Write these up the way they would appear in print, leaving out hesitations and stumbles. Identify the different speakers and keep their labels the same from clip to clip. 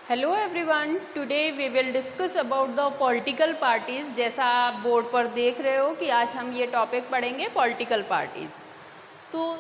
Speaker 1: Hello everyone, today we will discuss about the political parties. जैसा आप board पर देख रहे हो कि आज हम ये टॉपिक पढ़ेंगे पॉलिटिकल पार्टीज़। तो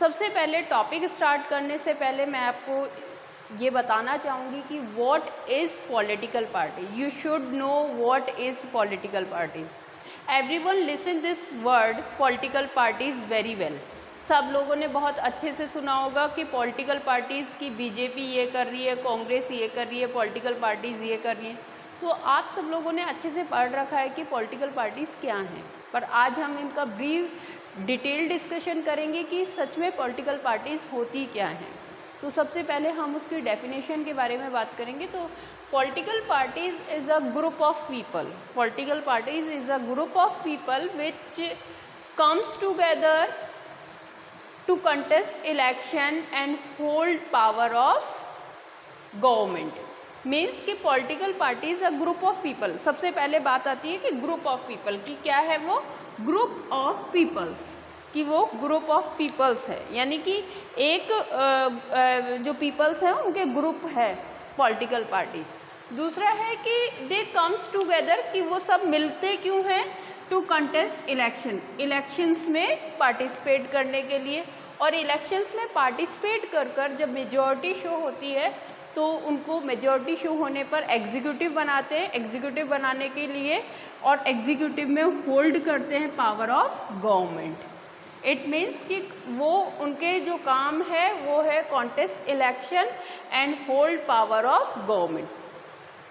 Speaker 1: सबसे पहले टॉपिक स्टार्ट करने से पहले मैं आपको ये बताना चाहूँगी कि what is political party. You should know what is political parties. Everyone listen this word political parties very well. सब लोगों ने बहुत अच्छे से सुना होगा कि पॉलिटिकल पार्टीज़ की बीजेपी ये कर रही है, कांग्रेस ये कर रही है, पॉलिटिकल पार्टीज़ ये कर रही हैं। तो आप सब लोगों ने अच्छे से पढ़ रखा है कि पॉलिटिकल पार्टीज़ क्या हैं, पर आज हम इनका ब्रीफ डिटेल डिस्कशन करेंगे कि सच में पॉलिटिकल पार्टीज़ होती क्या हैं। तो सबसे पहले हम उसकी डेफिनेशन के बारे में बात करेंगे। तो political parties is a group of people. Political parties is a group of people which comes together to contest election and hold power of government. Means कि political parties a group of people. सबसे पहले बात आती है कि group of people की क्या है, वो ग्रुप ऑफ पीपल्स कि वो ग्रुप ऑफ पीपल्स है, यानी कि एक जो पीपल्स हैं उनके ग्रुप है पॉलिटिकल पार्टीज। दूसरा है कि दे कम्स टूगेदर कि वो सब मिलते क्यों हैं, टू कंटेस्ट इलेक्शन, इलेक्शंस में पार्टिसिपेट करने के लिए। और इलेक्शंस में पार्टिसिपेट कर कर जब मेजॉरिटी शो होती है तो उनको मेजॉरिटी शो होने पर एग्जीक्यूटिव बनाते हैं, एग्जीक्यूटिव बनाने के लिए और एग्जीक्यूटिव में होल्ड करते हैं power of government. It means कि वो उनके जो काम है वो है contest election and hold power of government.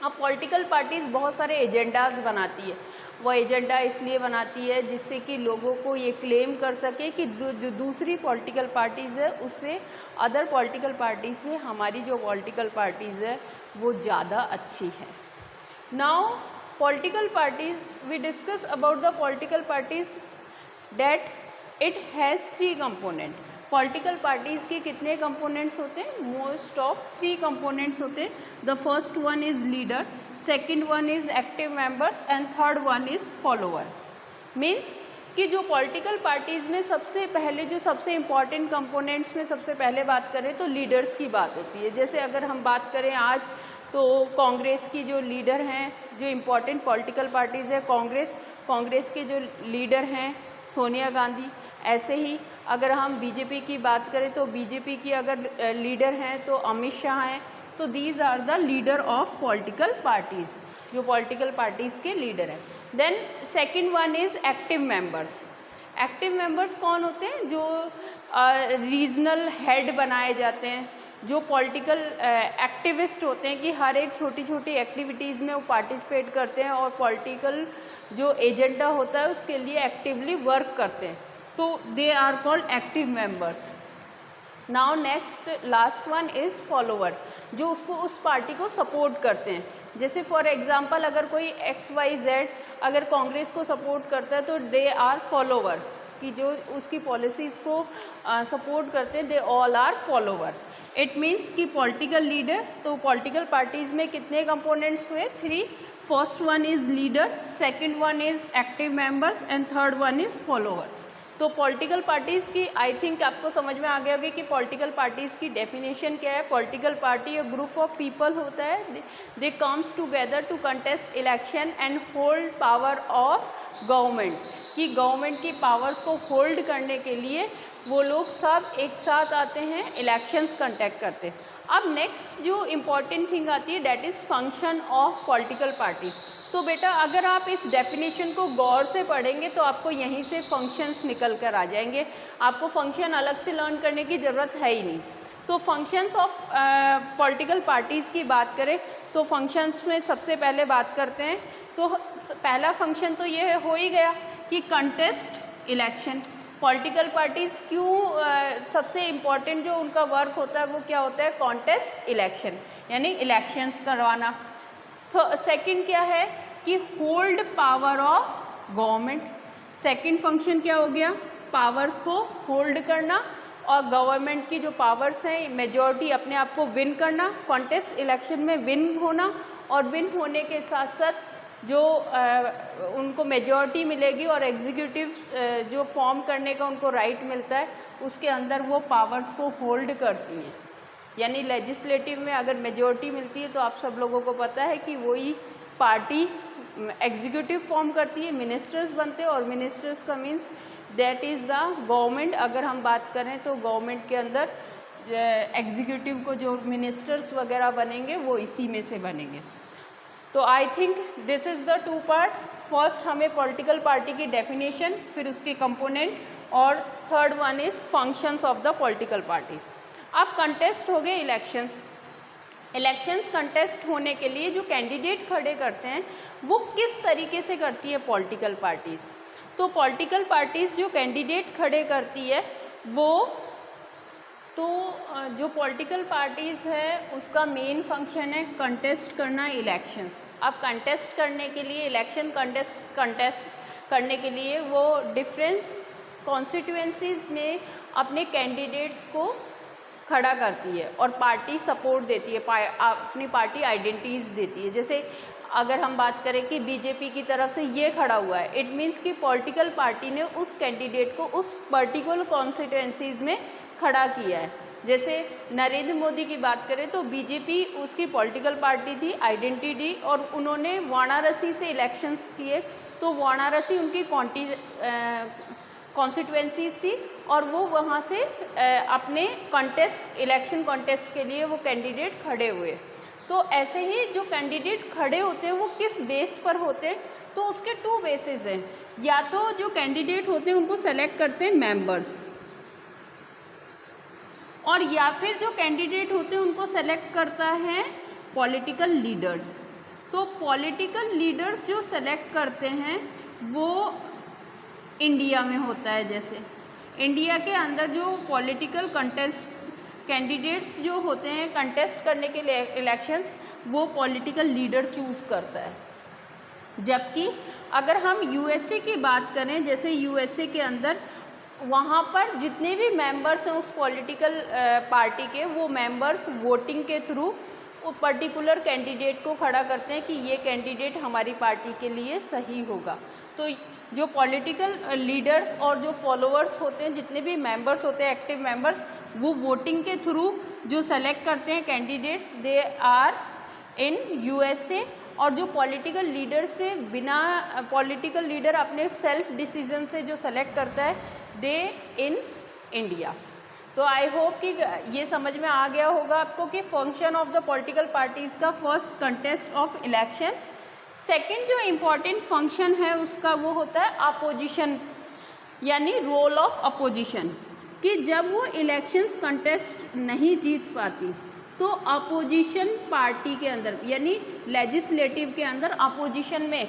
Speaker 1: अब पॉलिटिकल पार्टीज़ बहुत सारे एजेंडाज बनाती है। वो एजेंडा इसलिए बनाती है जिससे कि लोगों को ये क्लेम कर सके कि जो दूसरी पॉलिटिकल पार्टीज़ है उससे, अदर पॉलिटिकल पार्टी से हमारी जो पॉलिटिकल पार्टीज़ है वो ज़्यादा अच्छी है। Now political parties, we discuss about the political parties that it has 3 component. Political parties के कितने कंपोनेंट्स होते हैं? मोस्ट ऑफ 3 कंपोनेंट्स होते हैं। The first one is leader, second one is active members and third one is follower. Means कि जो political parties में सबसे पहले जो सबसे इम्पॉर्टेंट कंपोनेंट्स में सबसे पहले बात करें तो लीडर्स की बात होती है। जैसे अगर हम बात करें आज तो कांग्रेस की जो लीडर हैं, जो इम्पॉर्टेंट पॉलिटिकल पार्टीज़ है कांग्रेस के जो लीडर हैं सोनिया गांधी। ऐसे ही अगर हम बीजेपी की बात करें तो बीजेपी की अगर लीडर हैं तो अमित शाह हैं। तो these are the leader of political parties, जो पॉलिटिकल पार्टीज़ के लीडर हैं। Then second one is active members. Active members कौन होते हैं? जो रीजनल हेड बनाए जाते हैं, जो पॉलिटिकल एक्टिविस्ट होते हैं कि हर एक छोटी छोटी एक्टिविटीज़ में वो पार्टिसिपेट करते हैं और पॉलिटिकल जो एजेंडा होता है उसके लिए एक्टिवली वर्क करते हैं। तो they are called active members. Now next last one is follower, जो उसको उस पार्टी को सपोर्ट करते हैं। जैसे फॉर एग्जांपल अगर कोई XYZ अगर कांग्रेस को सपोर्ट करता है तो दे आर फॉलोवर, कि जो उसकी पॉलिसीज़ को सपोर्ट करते हैं, they all are follower. It means कि पॉलिटिकल लीडर्स, तो पॉलिटिकल पार्टीज़ में कितने कंपोनेंट्स हुए? 3। First one is leader, second one is active members and third one is follower. तो पॉलिटिकल पार्टीज़ की आई थिंक आपको समझ में आ गया होगा कि पॉलिटिकल पार्टीज़ की डेफिनेशन क्या है। पॉलिटिकल पार्टी एक ग्रुप ऑफ पीपल होता है, they comes together to contest election and hold power of government, कि गवर्नमेंट की पावर्स को होल्ड करने के लिए वो लोग सब एक साथ आते हैं, इलेक्शंस कंडक्ट करते हैं। अब नेक्स्ट जो इम्पॉर्टेंट थिंग आती है that is function of political party. तो बेटा अगर आप इस डेफिनेशन को गौर से पढ़ेंगे तो आपको यहीं से फंक्शंस निकल कर आ जाएंगे, आपको फंक्शन अलग से लर्न करने की ज़रूरत है ही नहीं। तो फंक्शंस ऑफ पॉलिटिकल पार्टीज़ की बात करें तो फंक्शंस में सबसे पहले बात करते हैं तो पहला फंक्शन तो ये हो ही गया कि कंटेस्ट इलेक्शन। पॉलिटिकल पार्टीज़ क्यों सबसे इम्पॉर्टेंट जो उनका वर्क होता है वो क्या होता है? कॉन्टेस्ट इलेक्शन, यानी इलेक्शंस करवाना। तो सेकंड क्या है कि hold power of government. Second function क्या हो गया? पावर्स को होल्ड करना और गवर्नमेंट की जो पावर्स हैं मेजॉरिटी अपने आप को विन करना, कॉन्टेस्ट इलेक्शन में विन होना, और विन होने के साथ साथ जो उनको मेजॉरिटी मिलेगी और एग्जीक्यूटिव जो फॉर्म करने का उनको राइट मिलता है उसके अंदर वो पावर्स को होल्ड करती हैं। यानी लेजिस्लेटिव में अगर मेजॉरिटी मिलती है तो आप सब लोगों को पता है कि वही पार्टी एग्जीक्यूटिव फॉर्म करती है, मिनिस्टर्स बनते हैं, और मिनिस्टर्स का means that is the government. अगर हम बात करें तो गवर्नमेंट के अंदर एग्जीक्यूटिव को जो मिनिस्टर्स वगैरह बनेंगे वो इसी में से बनेंगे। तो I think this is the two part. First हमें पॉलिटिकल पार्टी की डेफिनेशन, फिर उसके कंपोनेंट, और third one is functions of the political parties. अब कंटेस्ट हो गए इलेक्शंस। इलेक्शंस कंटेस्ट होने के लिए जो कैंडिडेट खड़े करते हैं वो किस तरीके से करती है पॉलिटिकल पार्टीज़। तो पॉलिटिकल पार्टीज़ जो कैंडिडेट खड़े करती है वो, तो जो पॉलिटिकल पार्टीज़ है उसका मेन फंक्शन है कंटेस्ट करना इलेक्शंस। अब कंटेस्ट करने के लिए, इलेक्शन कंटेस्ट करने के लिए वो डिफरेंट कॉन्स्टिट्यूएंसीज़ में अपने कैंडिडेट्स को खड़ा करती है और पार्टी सपोर्ट देती है, अपनी पार्टी आइडेंटिटीज़ देती है। जैसे अगर हम बात करें कि बीजेपी की तरफ से ये खड़ा हुआ है, इट मीन्स कि पॉलिटिकल पार्टी ने उस कैंडिडेट को उस पर्टिकुलर कॉन्स्टिट्यूएंसीज़ में खड़ा किया है। जैसे नरेंद्र मोदी की बात करें तो बीजेपी उसकी पॉलिटिकल पार्टी थी, आइडेंटिटी, और उन्होंने वाराणसी से इलेक्शंस किए, तो वाराणसी उनकी कॉन्स्टिट्यूएंसीज थी और वो वहाँ से अपने इलेक्शन कॉन्टेस्ट के लिए वो कैंडिडेट खड़े हुए। तो ऐसे ही जो कैंडिडेट खड़े होते हैं वो किस बेस पर होते हैं, तो उसके टू बेसिस हैं। या तो जो कैंडिडेट होते हैं उनको सेलेक्ट करते हैं मेंबर्स, और या फिर जो कैंडिडेट होते हैं उनको सेलेक्ट करता है पॉलिटिकल लीडर्स। तो पॉलिटिकल लीडर्स जो सेलेक्ट करते हैं वो इंडिया में होता है। जैसे इंडिया के अंदर जो पॉलिटिकल कैंडिडेट्स जो होते हैं कंटेस्ट करने के लिए इलेक्शंस, वो पॉलिटिकल लीडर चूज़ करता है। जबकि अगर हम यूएसए की बात करें, जैसे यूएसए के अंदर वहाँ पर जितने भी मेंबर्स हैं उस पॉलिटिकल पार्टी के, वो मेंबर्स वोटिंग के थ्रू वो पर्टिकुलर कैंडिडेट को खड़ा करते हैं कि ये कैंडिडेट हमारी पार्टी के लिए सही होगा। तो जो पॉलिटिकल लीडर्स और जो फॉलोअर्स होते हैं, जितने भी मेंबर्स होते हैं, एक्टिव मेंबर्स, वो वोटिंग के थ्रू जो सेलेक्ट करते हैं candidates, they are in USA. और जो पॉलिटिकल लीडर से बिना, पॉलिटिकल लीडर अपने सेल्फ डिसीजन से जो सेलेक्ट करता है, दे इन इंडिया। तो आई होप कि ये समझ में आ गया होगा आपको कि function of the political parties का first contest of election. Second जो इम्पॉर्टेंट फंक्शन है उसका वो होता है अपोजिशन, यानी रोल ऑफ अपोजिशन, कि जब वो इलेक्शंस कंटेस्ट नहीं जीत पाती तो अपोजिशन पार्टी के अंदर, यानी लेजिस्लेटिव के अंदर अपोजिशन में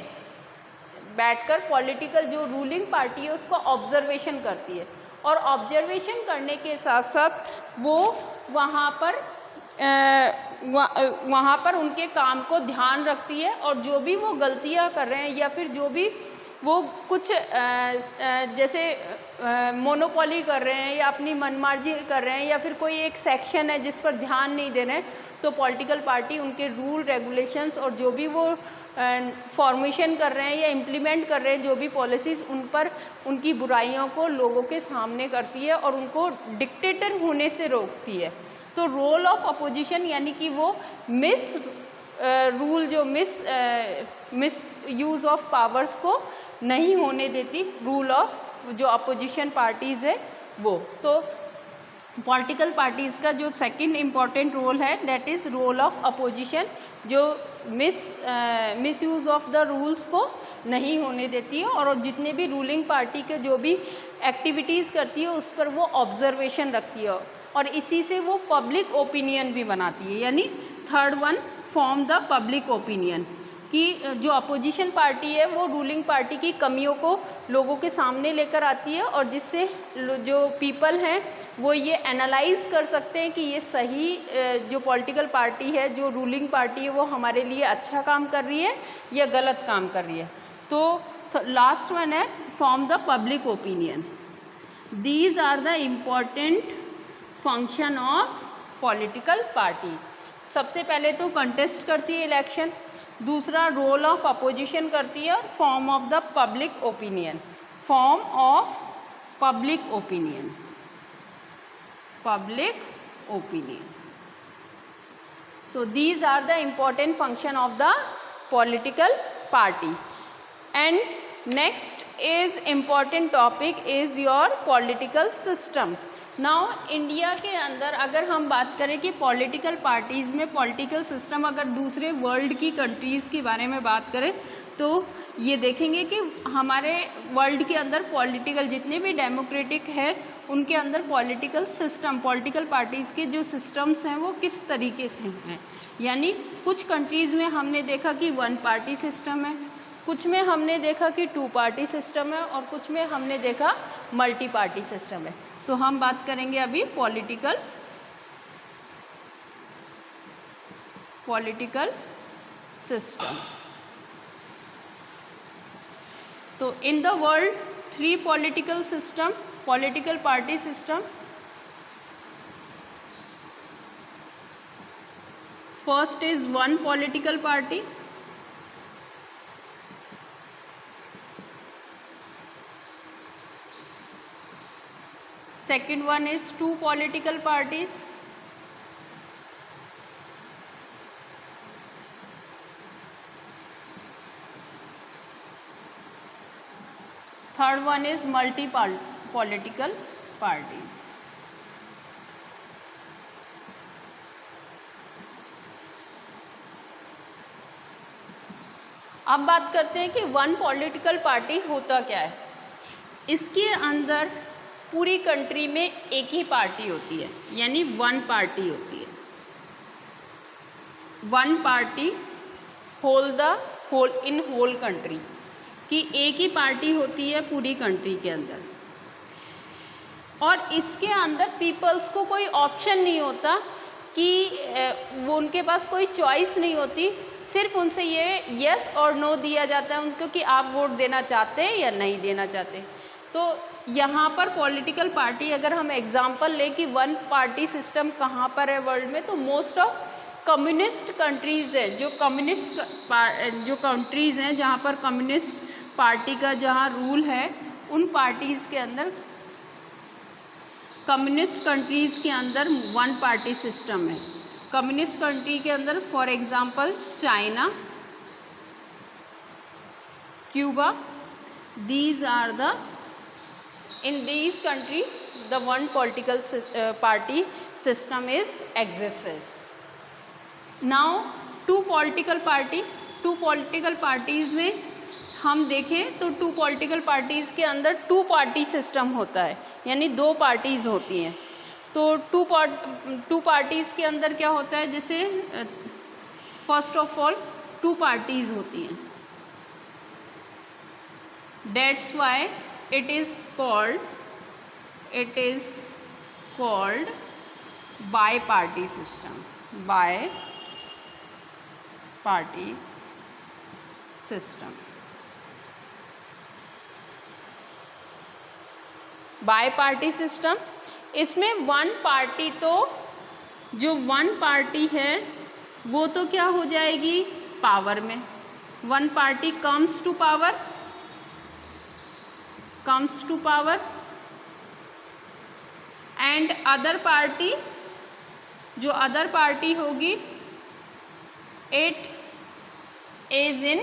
Speaker 1: बैठकर पॉलिटिकल जो रूलिंग पार्टी है उसको ऑब्जर्वेशन करती है, और ऑब्जर्वेशन करने के साथ साथ वो वहाँ पर उनके काम को ध्यान रखती है, और जो भी वो गलतियाँ कर रहे हैं या फिर जो भी वो कुछ जैसे मोनोपोली कर रहे हैं या अपनी मनमर्जी कर रहे हैं या फिर कोई एक सेक्शन है जिस पर ध्यान नहीं दे रहे हैं, तो पॉलिटिकल पार्टी उनके रूल रेगुलेशंस और जो भी वो फॉर्मेशन कर रहे हैं या इम्प्लीमेंट कर रहे हैं जो भी पॉलिसीज़, उन पर उनकी बुराइयों को लोगों के सामने करती है और उनको डिक्टेटर होने से रोकती है। तो रोल ऑफ अपोजिशन यानी कि वो रूल जो मिस यूज़ ऑफ पावर्स को नहीं होने देती, रूल ऑफ जो अपोजिशन पार्टीज़ है वो। तो पॉलिटिकल पार्टीज़ का जो सेकंड इम्पॉर्टेंट रोल है that is role of opposition, जो misuse of the rules को नहीं होने देती है और जितने भी रूलिंग पार्टी के जो भी एक्टिविटीज़ करती है उस पर वो ऑब्जर्वेशन रखती है और इसी से वो पब्लिक ओपिनियन भी बनाती है। यानी third one form the public opinion, कि जो अपोजिशन पार्टी है वो रूलिंग पार्टी की कमियों को लोगों के सामने लेकर आती है और जिससे जो पीपल हैं वो ये एनालाइज कर सकते हैं कि ये सही जो पॉलिटिकल पार्टी है, जो रूलिंग पार्टी है, वो हमारे लिए अच्छा काम कर रही है या गलत काम कर रही है। तो लास्ट वन है form the public opinion. These are the important function of political party. सबसे पहले तो कंटेस्ट करती है इलेक्शन, दूसरा रोल ऑफ अपोजिशन करती है, form of the public opinion, form of public opinion, public opinion. तो these are the important function of the political party. And next is important topic is your political system. Now India के अंदर अगर हम बात करें कि political parties में political system, अगर दूसरे वर्ल्ड की कंट्रीज़ के बारे में बात करें तो ये देखेंगे कि हमारे वर्ल्ड के अंदर पॉलिटिकल जितने भी डेमोक्रेटिक है उनके अंदर पॉलिटिकल सिस्टम, पॉलिटिकल पार्टीज़ के जो सिस्टम्स हैं वो किस तरीके से हैं। यानी कुछ कंट्रीज़ में हमने देखा कि वन पार्टी सिस्टम है, कुछ में हमने देखा कि टू पार्टी सिस्टम है और कुछ में हमने देखा मल्टी पार्टी सिस्टम है। तो हम बात करेंगे अभी पॉलिटिकल सिस्टम। तो in the world 3 political system, political party system. First is one political party, second one is 2 political parties, third one is multi-political parties. अब बात करते हैं कि वन पॉलिटिकल पार्टी होता क्या है। इसके अंदर पूरी कंट्री में एक ही पार्टी होती है, यानी वन पार्टी होती है। वन पार्टी होल कंट्री कि एक ही पार्टी होती है पूरी कंट्री के अंदर, और इसके अंदर पीपल्स को कोई ऑप्शन नहीं होता कि वो उनके पास कोई चॉइस नहीं होती, सिर्फ उनसे ये यस और नो दिया जाता है उनको कि आप वोट देना चाहते हैं या नहीं देना चाहते। तो यहाँ पर पॉलिटिकल पार्टी अगर हम एग्जांपल लें कि वन पार्टी सिस्टम कहाँ पर है वर्ल्ड में, तो मोस्ट ऑफ कम्युनिस्ट कंट्रीज़ है, जो कंट्रीज़ हैं जहाँ पर कम्युनिस्ट पार्टी का जहाँ रूल है, उन पार्टीज़ के अंदर, कम्युनिस्ट कंट्रीज़ के अंदर वन पार्टी सिस्टम है। कम्युनिस्ट कंट्री के अंदर for example China, Cuba, these are the in these country the one political party system is exists. Now two political parties में हम देखें तो टू पॉलिटिकल पार्टीज़ के अंदर टू पार्टी सिस्टम होता है, यानी 2 पार्टीज़ होती हैं। तो टू पार्टीज़ के अंदर क्या होता है, जैसे फर्स्ट ऑफ ऑल 2 पार्टीज़ होती हैं, that's why it is called bi-party system, bi-party system। bi-party system, इसमें वन पार्टी, तो जो वन पार्टी है वो तो क्या हो जाएगी पावर में, one party comes to power and other party, जो अदर पार्टी होगी इट इज इन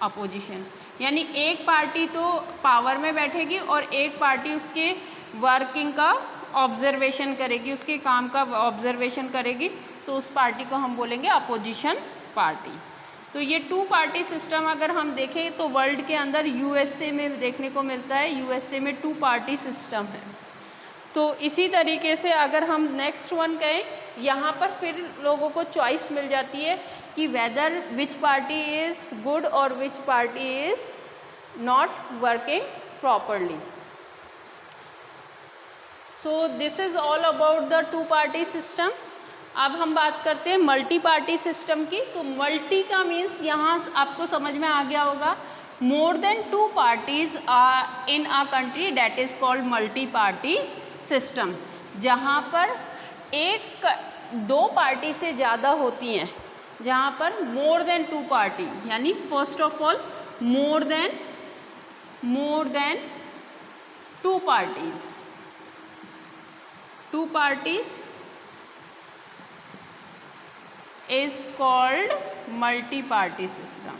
Speaker 1: अपोजिशन, यानी एक पार्टी तो पावर में बैठेगी और एक पार्टी उसके वर्किंग का ऑब्जर्वेशन करेगी, उसके काम का ऑब्जर्वेशन करेगी, तो उस पार्टी को हम बोलेंगे अपोजिशन पार्टी। तो ये 2 पार्टी सिस्टम अगर हम देखें तो वर्ल्ड के अंदर यूएसए में देखने को मिलता है, यूएसए में 2 पार्टी सिस्टम है। तो इसी तरीके से अगर हम नेक्स्ट वन कहें, यहाँ पर फिर लोगों को चॉइस मिल जाती है कि whether which party is good और which party is not working properly. So this is all about the 2 party system. अब हम बात करते हैं मल्टी पार्टी सिस्टम की। तो मल्टी का मीन्स यहाँ आपको समझ में आ गया होगा, more than 2 parties in a country, that is called multi party system, जहाँ पर 2 पार्टी से ज़्यादा होती हैं, जहाँ पर मोर देन 2 पार्टी, यानी first of all more than 2 parties is called multi-party system.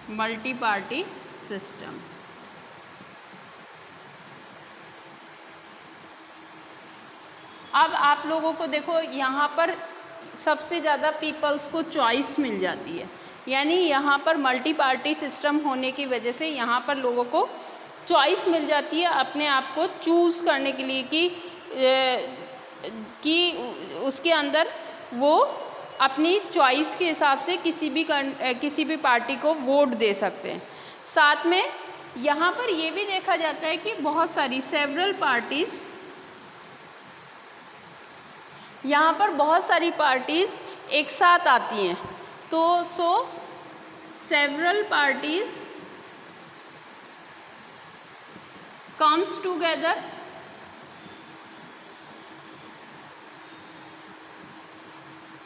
Speaker 1: Multi-party system. अब आप लोगों को देखो यहाँ पर सबसे ज़्यादा पीपल्स को चॉइस मिल जाती है, यानी यहाँ पर मल्टी पार्टी सिस्टम होने की वजह से यहाँ पर लोगों को चॉइस मिल जाती है अपने आप को चूज़ करने के लिए कि उसके अंदर वो अपनी चॉइस के हिसाब से किसी भी पार्टी को वोट दे सकते हैं। साथ में यहाँ पर ये भी देखा जाता है कि बहुत सारी सेवरल पार्टीज़, यहाँ पर बहुत सारी पार्टीज़ एक साथ आती हैं, तो several parties comes together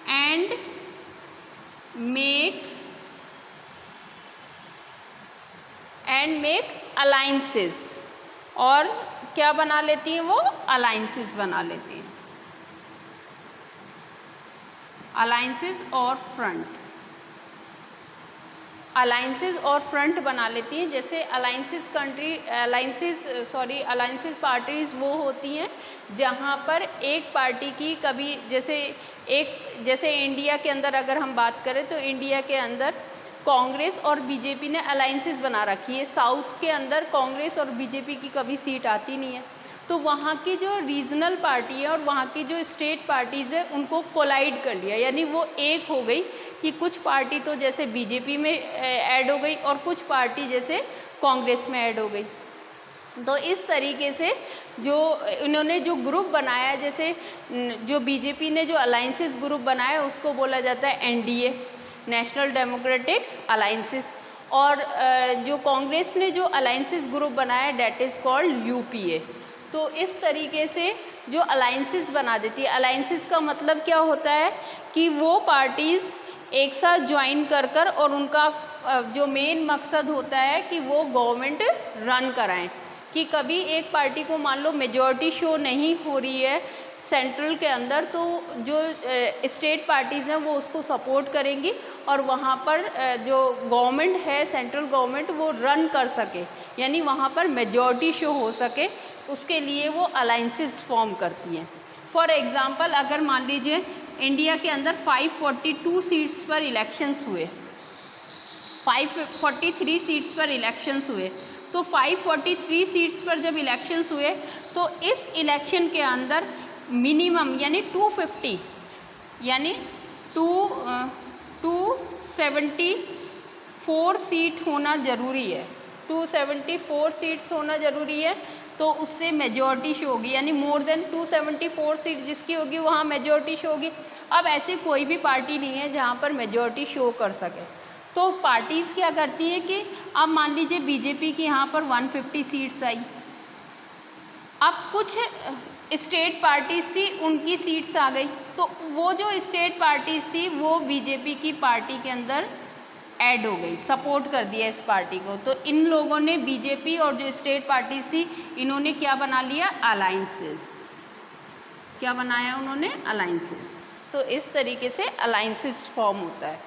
Speaker 1: and make alliances, और क्या बना लेती हैं वो? alliances बना लेती हैं, alliances और फ्रंट, अलाइंसेस और फ्रंट बना लेती हैं। जैसे अलाइंसेस पार्टीज़ वो होती हैं जहाँ पर एक पार्टी की कभी जैसे इंडिया के अंदर अगर हम बात करें तो इंडिया के अंदर कांग्रेस और बीजेपी ने अलाइंसेस बना रखी है। साउथ के अंदर कांग्रेस और बीजेपी की कभी सीट आती नहीं है, तो वहाँ की जो रीजनल पार्टी है और वहाँ की जो स्टेट पार्टीज़ है उनको कोलाइड कर लिया, यानी वो एक हो गई कि कुछ पार्टी तो जैसे बीजेपी में ऐड हो गई और कुछ पार्टी जैसे कांग्रेस में ऐड हो गई। तो इस तरीके से जो इन्होंने जो ग्रुप बनाया, जैसे जो बीजेपी ने जो अलाइंसेस ग्रुप बनाया उसको बोला जाता है एनडीए, नेशनल डेमोक्रेटिक अलाइंसेस, और जो कांग्रेस ने जो अलाइंसेस ग्रुप बनाया डेट इज़ कॉल्ड यूपीए। तो इस तरीके से जो अलाइंसेस बना देती है, अलाइंसेस का मतलब क्या होता है कि वो पार्टीज़ एक साथ ज्वाइन कर और उनका जो मेन मकसद होता है कि वो गवर्नमेंट रन कराएं, कि कभी एक पार्टी को मान लो मेजॉरिटी शो नहीं हो रही है सेंट्रल के अंदर, तो जो स्टेट पार्टीज़ हैं वो उसको सपोर्ट करेंगी और वहाँ पर जो गवर्नमेंट है, सेंट्रल गवर्नमेंट, वो रन कर सके, यानी वहाँ पर मेजॉरिटी शो हो सके, उसके लिए वो अलाइंसेस फॉर्म करती हैं। फॉर एग्ज़ाम्पल अगर मान लीजिए इंडिया के अंदर 542 सीट्स पर इलेक्शंस हुए, 543 सीट्स पर इलेक्शंस हुए, तो 543 सीट्स पर जब इलेक्शंस हुए तो इस इलेक्शन के अंदर मिनिमम यानी 250 यानी 274 सीट होना ज़रूरी है, 274 सीट्स होना ज़रूरी है, तो उससे मेजॉरिटी शो होगी, यानी मोर देन 274 सीट जिसकी होगी वहाँ मेजॉरिटी शो होगी। अब ऐसी कोई भी पार्टी नहीं है जहाँ पर मेजॉरिटी शो कर सके, तो पार्टीज़ क्या करती है कि अब मान लीजिए बीजेपी की यहाँ पर 150 सीट्स आई, अब कुछ स्टेट पार्टीज़ थी उनकी सीट्स आ गई, तो वो जो स्टेट पार्टीज़ थी वो बीजेपी की पार्टी के अंदर ऐड हो गई, सपोर्ट कर दिया इस पार्टी को। तो इन लोगों ने बीजेपी और जो स्टेट पार्टीज़ थी इन्होंने क्या बना लिया? अलाइंसेस। क्या बनाया उन्होंने? अलाइंसेस। तो इस तरीके से अलाइंसेस फॉर्म होता है।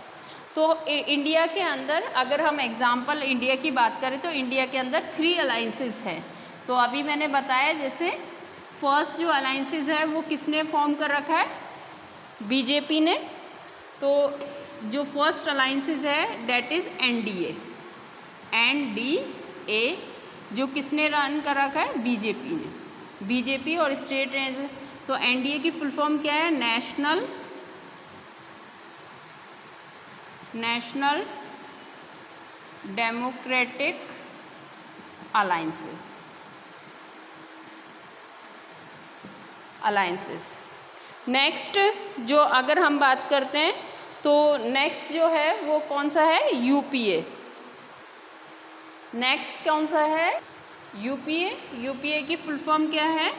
Speaker 1: तो इंडिया के अंदर अगर हम एग्जाम्पल इंडिया की बात करें तो इंडिया के अंदर 3 अलाइंसेस हैं। तो अभी मैंने बताया जैसे फर्स्ट जो अलाइंसेस है वो किसने फॉर्म कर रखा है? बीजेपी ने। तो जो फर्स्ट अलाइंसेस है डेट इज़ एनडीए, एनडीए, जो किसने रन कर रखा है? बीजेपी ने। बीजेपी और स्टेट रेंज। तो एनडीए की फुल फॉर्म क्या है? National democratic alliances. नेक्स्ट जो अगर हम बात करते हैं तो नेक्स्ट जो है वो कौन सा है? यूपीए। नेक्स्ट कौन सा है? यूपीए। यूपीए की फुल फॉर्म क्या है?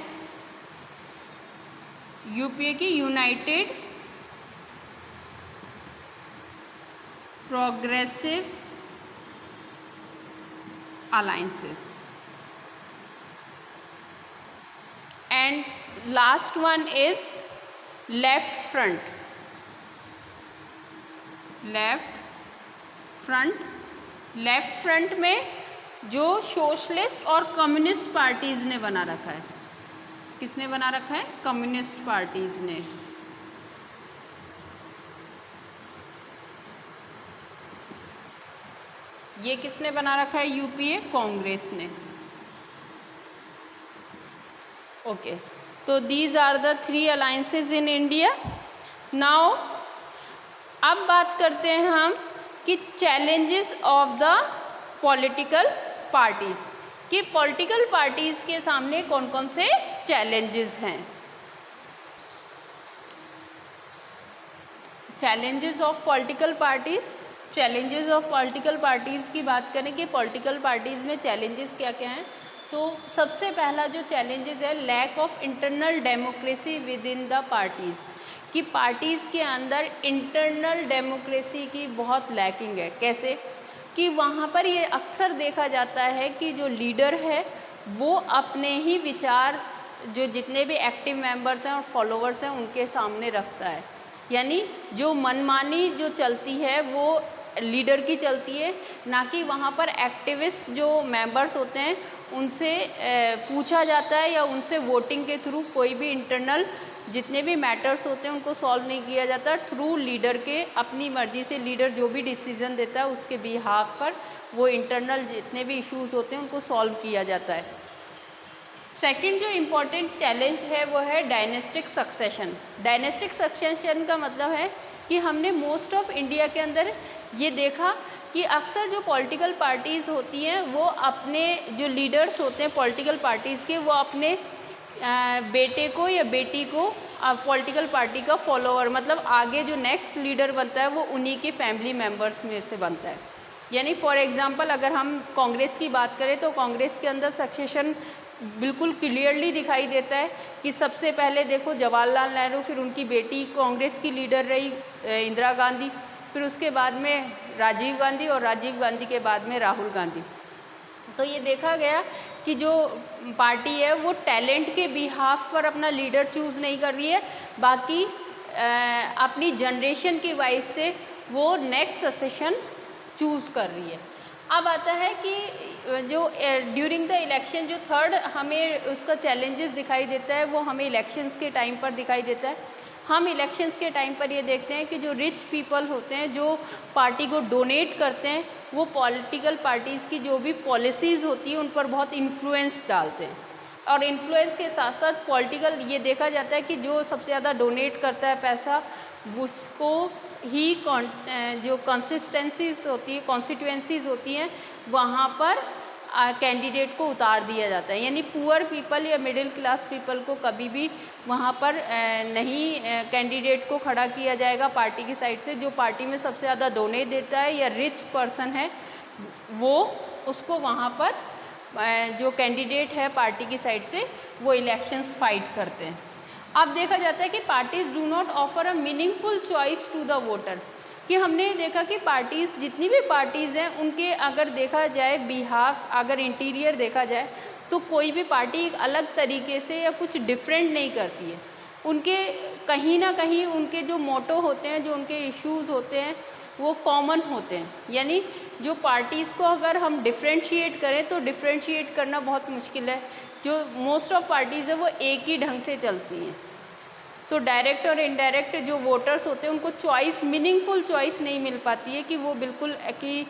Speaker 1: यूपीए की United progressive alliances. And last one is left front. Left front में जो सोशलिस्ट और कम्युनिस्ट पार्टीज ने बना रखा है। किसने बना रखा है? कम्युनिस्ट पार्टीज ने। ये किसने बना रखा है? यूपीए कांग्रेस ने। ओके, तो these are the 3 alliances in India. Now अब बात करते हैं हम कि challenges of the political parties, कि पॉलिटिकल पार्टीज के सामने कौन कौन से चैलेंजेस हैं। चैलेंजेस ऑफ पॉलिटिकल पार्टीज की बात करें कि पॉलिटिकल पार्टीज में चैलेंजेस क्या क्या हैं, तो सबसे पहला जो चैलेंजेस है, lack of internal democracy within the parties, कि पार्टीज़ के अंदर इंटरनल डेमोक्रेसी की बहुत लैकिंग है। कैसे? कि वहाँ पर ये अक्सर देखा जाता है कि जो लीडर है वो अपने ही विचार, जो जितने भी एक्टिव मेंबर्स हैं और फॉलोअर्स हैं, उनके सामने रखता है। यानी जो मनमानी जो चलती है वो लीडर की चलती है, ना कि वहाँ पर एक्टिविस्ट जो मेंबर्स होते हैं उनसे पूछा जाता है या उनसे वोटिंग के थ्रू कोई भी इंटरनल जितने भी मैटर्स होते हैं उनको सॉल्व नहीं किया जाता। थ्रू लीडर के अपनी मर्जी से लीडर जो भी डिसीजन देता है उसके बिहाफ पर वो इंटरनल जितने भी इश्यूज होते हैं उनको सॉल्व किया जाता है। सेकंड जो इम्पोर्टेंट चैलेंज है वो है डायनेस्टिक सक्सेशन। डायनेस्टिक सक्सेशन का मतलब है कि हमने मोस्ट ऑफ इंडिया के अंदर ये देखा कि अक्सर जो पॉलिटिकल पार्टीज़ होती हैं वो अपने जो लीडर्स होते हैं पॉलिटिकल पार्टीज़ के, वो अपने बेटे को या बेटी को पॉलिटिकल पार्टी का फॉलोअर, मतलब आगे जो नेक्स्ट लीडर बनता है वो उन्हीं के फैमिली मेम्बर्स में से बनता है। यानी फॉर एग्जांपल अगर हम कांग्रेस की बात करें तो कांग्रेस के अंदर सक्सेशन बिल्कुल क्लियरली दिखाई देता है कि सबसे पहले देखो जवाहरलाल नेहरू, फिर उनकी बेटी कांग्रेस की लीडर रही इंदिरा गांधी, फिर उसके बाद में राजीव गांधी और राजीव गांधी के बाद में राहुल गांधी। तो ये देखा गया कि जो पार्टी है वो टैलेंट के बिहाफ पर अपना लीडर चूज़ नहीं कर रही है, बाकी अपनी जनरेशन की वाइज से वो नेक्स्ट सक्सेशन चूज़ कर रही है। अब आता है कि जो ड्यूरिंग द इलेक्शन जो थर्ड हमें उसका चैलेंजेस दिखाई देता है वो हमें इलेक्शंस के टाइम पर दिखाई देता है। हम इलेक्शंस के टाइम पर ये देखते हैं कि जो रिच पीपल होते हैं जो पार्टी को डोनेट करते हैं वो पॉलिटिकल पार्टीज़ की जो भी पॉलिसीज़ होती हैं उन पर बहुत इन्फ्लुएंस डालते हैं। और इन्फ्लुएंस के साथ साथ पॉलिटिकल ये देखा जाता है कि जो सबसे ज़्यादा डोनेट करता है पैसा उसको ही जो कंसिस्टेंसीज होती है कॉन्स्टिट्यूएंसीज होती हैं वहाँ पर कैंडिडेट को उतार दिया जाता है। यानी पुअर पीपल या मिडिल क्लास पीपल को कभी भी वहाँ पर नहीं कैंडिडेट को खड़ा किया जाएगा पार्टी की साइड से। जो पार्टी में सबसे ज़्यादा डोनेट देता है या रिच पर्सन है वो उसको वहाँ पर जो कैंडिडेट है पार्टी की साइड से वो इलेक्शंस फाइट करते हैं। अब देखा जाता है कि parties do not offer a meaningful choice to the voter, कि हमने देखा कि पार्टीज़ जितनी भी पार्टीज़ हैं उनके अगर देखा जाए बिहाफ, अगर इंटीरियर देखा जाए तो कोई भी पार्टी एक अलग तरीके से या कुछ डिफरेंट नहीं करती है। उनके कहीं ना कहीं उनके जो मोटो होते हैं, जो उनके इश्यूज़ होते हैं वो कॉमन होते हैं। यानी जो पार्टीज़ को अगर हम डिफ्रेंशिएट करें तो डिफ्रेंशिएट करना बहुत मुश्किल है। जो मोस्ट ऑफ पार्टीज़ है वो एक ही ढंग से चलती हैं। तो डायरेक्ट और इनडायरेक्ट जो वोटर्स होते हैं उनको चॉइस, मीनिंगफुल चॉइस नहीं मिल पाती है कि वो बिल्कुल कि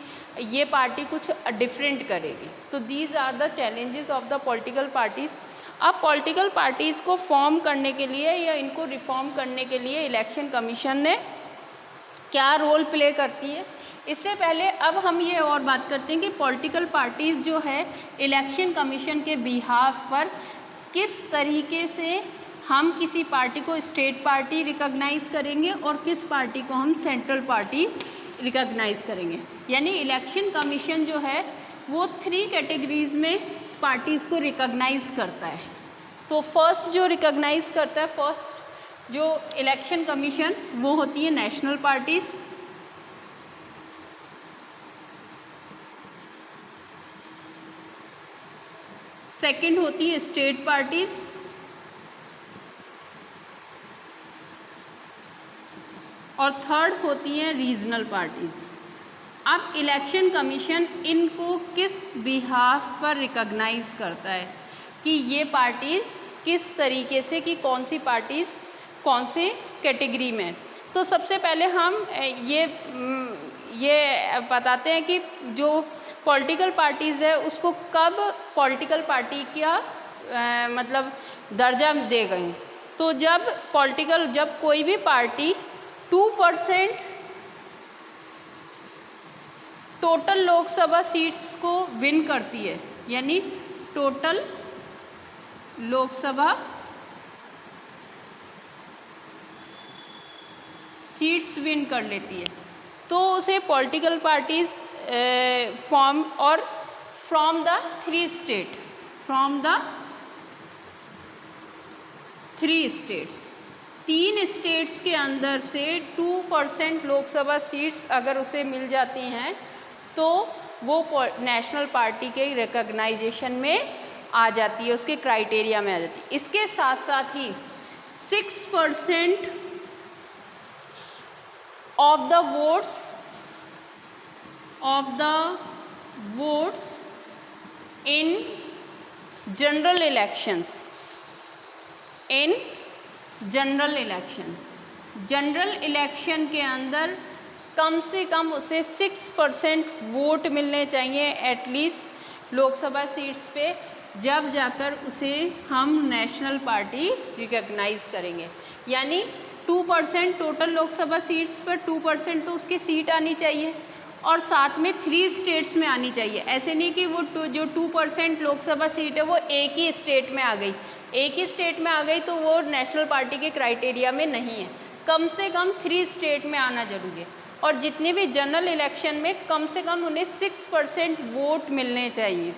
Speaker 1: ये पार्टी कुछ डिफरेंट करेगी। तो these are the challenges of the political parties. अब पॉलिटिकल पार्टीज़ को फॉर्म करने के लिए या इनको रिफॉर्म करने के लिए इलेक्शन कमीशन ने क्या रोल प्ले करती है, इससे पहले अब हम ये और बात करते हैं कि पॉलिटिकल पार्टीज़ जो है इलेक्शन कमीशन के बिहाफ पर किस तरीके से हम किसी पार्टी को स्टेट पार्टी रिकॉग्नाइज़ करेंगे और किस पार्टी को हम सेंट्रल पार्टी रिकॉग्नाइज़ करेंगे। यानी इलेक्शन कमीशन जो है वो 3 कैटेगरीज़ में पार्टीज़ को रिकॉग्नाइज़ करता है। तो फर्स्ट जो रिकॉग्नाइज़ करता है, फर्स्ट जो इलेक्शन कमीशन, वो होती है नेशनल पार्टीज़। सेकंड होती है स्टेट पार्टीज़ और थर्ड होती हैं रीजनल पार्टीज़। अब इलेक्शन कमीशन इनको किस बिहाफ पर रिकॉग्नाइज करता है कि ये पार्टीज़ किस तरीके से, कि कौन सी पार्टीज़ कौन से कैटेगरी में। तो सबसे पहले हम ये बताते हैं कि जो पॉलिटिकल पार्टीज़ है उसको कब पॉलिटिकल पार्टी का मतलब दर्जा दे गई। तो जब कोई भी पार्टी 2% टोटल लोकसभा सीट्स को विन करती है, यानी टोटल लोकसभा सीट्स विन कर लेती है, तो उसे पॉलिटिकल पार्टीज फॉर्म और from the three states, 3 states के अंदर से 2% लोकसभा सीट्स अगर उसे मिल जाती हैं तो वो नेशनल पार्टी के रिकॉग्नाइजेशन में आ जाती है, उसके क्राइटेरिया में आ जाती है। इसके साथ साथ ही 6% of the votes in general elections, general election के अंदर कम से कम उसे 6% वोट मिलने चाहिए एटलीस्ट लोकसभा सीट्स पे, जब जाकर उसे हम नेशनल पार्टी रिकॉग्नाइज करेंगे। यानी 2% टोटल लोकसभा सीट्स पर 2% तो उसकी सीट आनी चाहिए और साथ में 3 स्टेट्स में आनी चाहिए। ऐसे नहीं कि वो जो 2% लोकसभा सीट है वो एक ही स्टेट में आ गई, तो वो नेशनल पार्टी के क्राइटेरिया में नहीं है। कम से कम 3 स्टेट में आना जरूरी है। और जितने भी जनरल इलेक्शन में कम से कम उन्हें 6% वोट मिलने चाहिए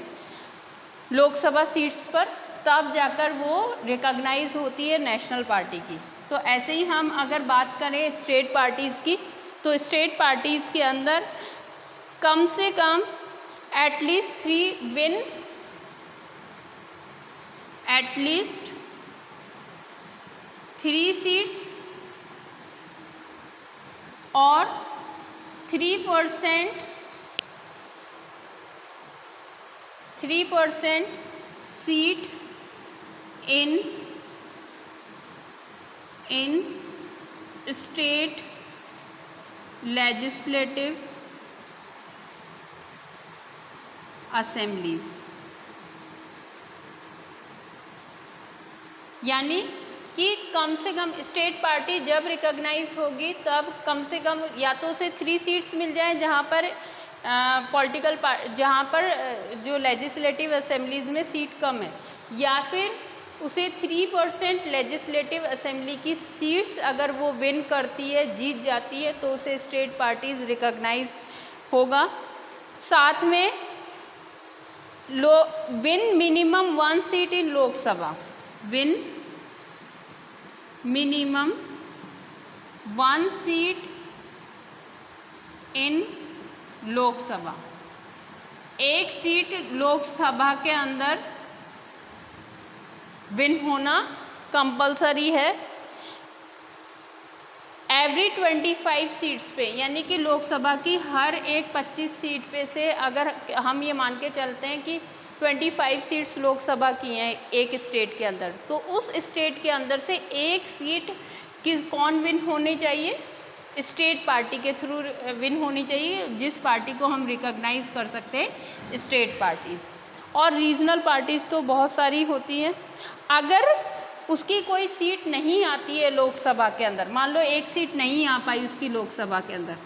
Speaker 1: लोकसभा सीट्स पर, तब जाकर वो रिकॉग्नाइज होती है नेशनल पार्टी की। तो ऐसे ही हम अगर बात करें स्टेट पार्टीज़ की, तो स्टेट पार्टीज़ के अंदर कम से कम एटलीस्ट 3 सीट्स और 3% सीट इन स्टेट लेजिस्लेटिव असेंबलीज। यानी कि कम से कम स्टेट पार्टी जब रिकॉग्नाइज होगी तब कम से कम या तो उसे 3 सीट्स मिल जाएं जहां पर जहां पर जो लेजिस्लेटिव असेंबलीज में सीट कम है, या फिर उसे 3% लेजिस्लेटिव असेंबली की सीट्स अगर वो विन करती है, जीत जाती है, तो उसे स्टेट पार्टीज रिकॉग्नाइज होगा। साथ में विन मिनिमम 1 सीट इन लोकसभा, विन मिनिमम 1 सीट इन लोकसभा, 1 सीट लोकसभा के अंदर विन होना कंपलसरी है। एवरी 25 सीट्स पे, यानी कि लोकसभा की हर एक 25 सीट पे से अगर हम ये मान के चलते हैं कि 25 सीट्स लोकसभा की हैं एक स्टेट के अंदर, तो उस स्टेट के अंदर से 1 सीट कौन विन होनी चाहिए, स्टेट पार्टी के थ्रू विन होनी चाहिए, जिस पार्टी को हम रिकॉग्नाइज कर सकते हैं स्टेट पार्टीज़। और रीजनल पार्टीज़ तो बहुत सारी होती हैं। अगर उसकी कोई सीट नहीं आती है लोकसभा के अंदर, मान लो 1 सीट नहीं आ पाई उसकी लोकसभा के अंदर,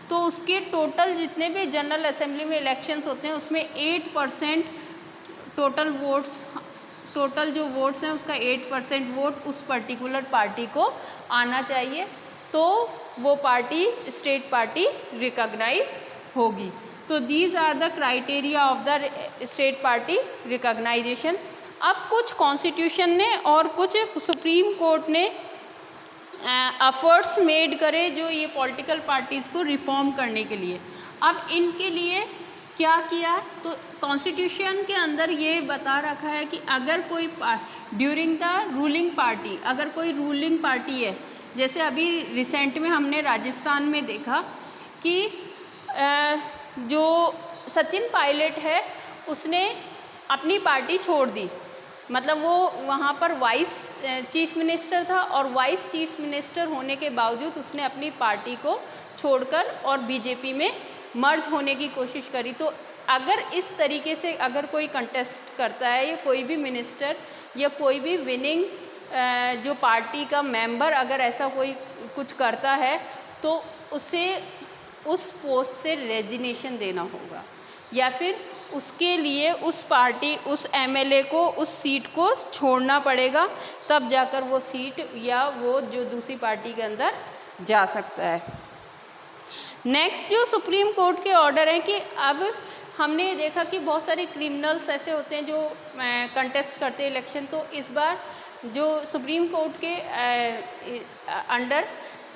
Speaker 1: तो उसके टोटल जितने भी जनरल असेंबली में इलेक्शंस होते हैं उसमें 8% टोटल जो वोट्स हैं उसका 8% वोट उस पर्टिकुलर पार्टी को आना चाहिए, तो वो पार्टी स्टेट पार्टी रिकॉग्नाइज होगी। तो these are the criteria of the state party recognition. अब कुछ कॉन्स्टिट्यूशन ने और कुछ सुप्रीम कोर्ट ने एफर्ट्स मेड करे जो ये पॉलिटिकल पार्टीज़ को रिफॉर्म करने के लिए। अब इनके लिए क्या किया, तो कॉन्स्टिट्यूशन के अंदर ये बता रखा है कि अगर कोई ड्यूरिंग द रूलिंग पार्टी, अगर कोई रूलिंग पार्टी है जैसे अभी रिसेंट में हमने राजस्थान में देखा कि जो सचिन पायलट है उसने अपनी पार्टी छोड़ दी, मतलब वो वहाँ पर वाइस चीफ मिनिस्टर था और वाइस चीफ मिनिस्टर होने के बावजूद उसने अपनी पार्टी को छोड़कर और बीजेपी में मर्ज होने की कोशिश करी। तो अगर इस तरीके से अगर कोई कंटेस्ट करता है या कोई भी मिनिस्टर या कोई भी विनिंग जो पार्टी का मेंबर अगर ऐसा कोई कुछ करता है तो उसे उस पोस्ट से रेजिग्नेशन देना होगा या फिर उसके लिए उस पार्टी उस एमएलए को उस सीट को छोड़ना पड़ेगा, तब जाकर वो सीट या वो जो दूसरी पार्टी के अंदर जा सकता है। नेक्स्ट जो सुप्रीम कोर्ट के ऑर्डर हैं कि अब हमने देखा कि बहुत सारे क्रिमिनल्स ऐसे होते हैं जो कंटेस्ट करते हैं इलेक्शन, तो इस बार जो सुप्रीम कोर्ट के अंडर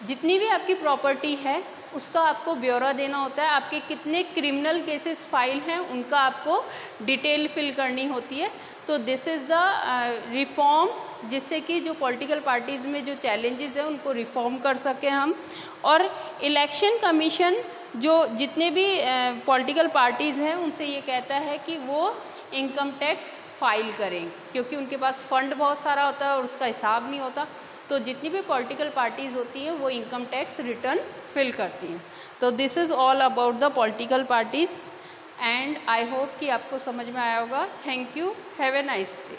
Speaker 1: जितनी भी आपकी प्रॉपर्टी है उसका आपको ब्यौरा देना होता है, आपके कितने क्रिमिनल केसेस फाइल हैं उनका आपको डिटेल फिल करनी होती है। तो दिस इज़ द रिफॉर्म जिससे कि जो पॉलिटिकल पार्टीज़ में जो चैलेंजेस हैं उनको रिफॉर्म कर सकें हम। और इलेक्शन कमीशन जो जितने भी पॉलिटिकल पार्टीज़ हैं उनसे ये कहता है कि वो इनकम टैक्स फाइल करें, क्योंकि उनके पास फंड बहुत सारा होता है और उसका हिसाब नहीं होता। तो जितनी भी पॉलिटिकल पार्टीज़ होती हैं वो इनकम टैक्स रिटर्न फिल करती हैं। तो this is all about the political parties and I hope कि आपको समझ में आया होगा। Thank you, have a nice day.